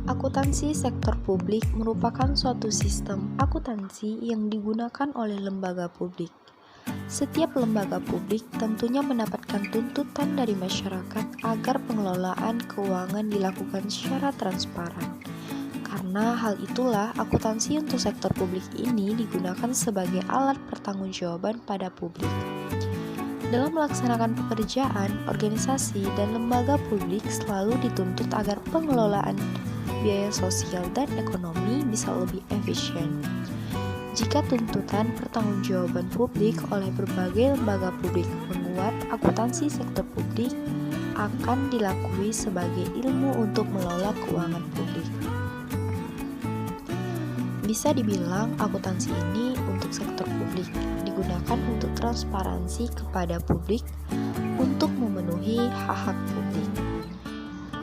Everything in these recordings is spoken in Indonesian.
Akuntansi sektor publik merupakan suatu sistem akuntansi yang digunakan oleh lembaga publik. Setiap lembaga publik tentunya mendapatkan tuntutan dari masyarakat agar pengelolaan keuangan dilakukan secara transparan. Karena hal itulah akuntansi untuk sektor publik ini digunakan sebagai alat pertanggungjawaban pada publik. Dalam melaksanakan pekerjaan, organisasi dan lembaga publik selalu dituntut agar pengelolaan biaya sosial dan ekonomi bisa lebih efisien. Jika tuntutan pertanggungjawaban publik oleh berbagai lembaga publik menguat, akuntansi sektor publik akan dilakui sebagai ilmu untuk mengelola keuangan publik. Bisa dibilang akuntansi ini untuk sektor publik digunakan untuk transparansi kepada publik untuk memenuhi hak-hak publik.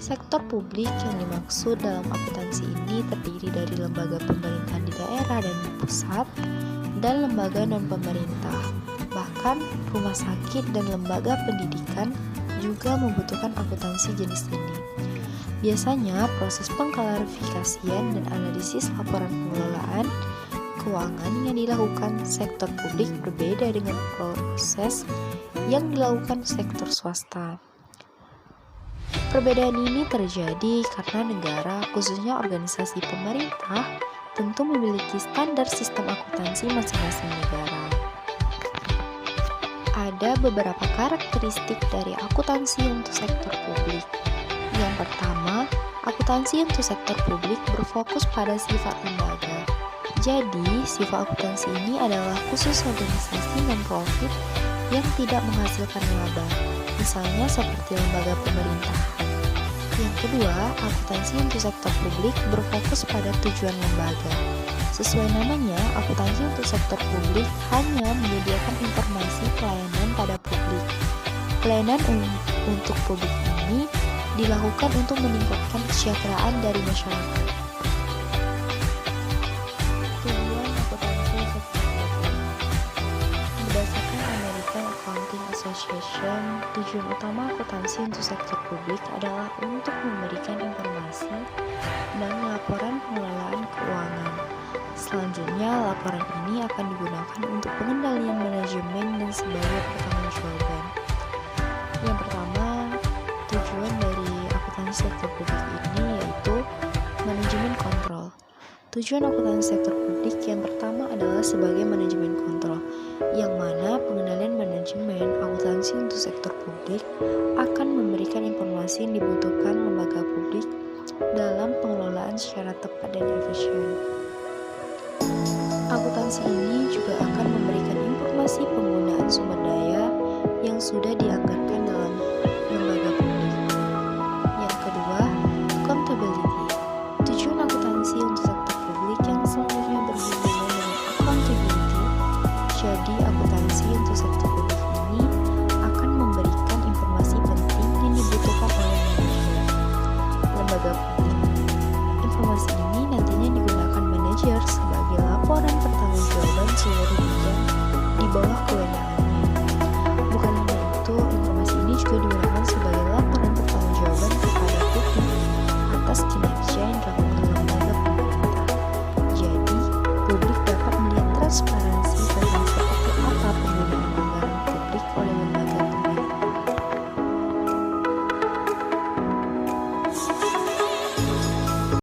Sektor publik yang dimaksud dalam akuntansi ini terdiri dari lembaga pemerintahan di daerah dan di pusat dan lembaga non-pemerintah. Bahkan rumah sakit dan lembaga pendidikan juga membutuhkan akuntansi jenis ini. Biasanya proses pengklarifikasian dan analisis laporan pengelolaan keuangan yang dilakukan sektor publik berbeda dengan proses yang dilakukan sektor swasta. Perbedaan ini terjadi karena negara, khususnya organisasi pemerintah, tentu memiliki standar sistem akuntansi masing-masing negara. Ada beberapa karakteristik dari akuntansi untuk sektor publik. Yang pertama, akuntansi untuk sektor publik berfokus pada sifat lembaga. Jadi, sifat akuntansi ini adalah khusus organisasi non-profit yang tidak menghasilkan laba, misalnya seperti lembaga pemerintahan. Yang kedua, akuntansi untuk sektor publik berfokus pada tujuan lembaga. Sesuai namanya, akuntansi untuk sektor publik hanya menyediakan informasi pelayanan pada publik. Pelayanan untuk publik ini dilakukan untuk meningkatkan kesejahteraan dari masyarakat. Tujuan akuntansi sektor publik. Berdasarkan American Accounting Association, tujuan utama akuntansi untuk sektor publik adalah untuk memberikan informasi dan laporan pengelolaan keuangan. Selanjutnya, laporan ini akan digunakan untuk pengendalian manajemen dan sebagai pertanggungjawaban. Yang pertama, tujuan dari akuntansi sektor publik ini yaitu manajemen kontrol. Tujuan akuntansi sektor publik yang pertama adalah sebagai manajemen kontrol, yang mana pengendalian manajemen akuntansi untuk sektor publik akan memberikan informasi yang dibutuhkan lembaga publik dalam pengelolaan secara tepat dan efisien. Akuntansi ini juga akan memberikan informasi penggunaan sumber daya yang sudah dianggarkan dalam lembaga publik. Yang kedua, accountability. Tujuan akuntansi untuk sektor publik yang selanjutnya berhubungan dengan accountability. Jadi, akuntansi untuk sektor publik ini akan memberikan informasi penting yang dibutuhkan oleh manajemen lembaga publik. Informasi ini nantinya digunakan manajer sebagai laporan pertanggungjawaban seluruh bidang di bawah kewenangannya. Bukan hanya itu, informasi ini juga digunakan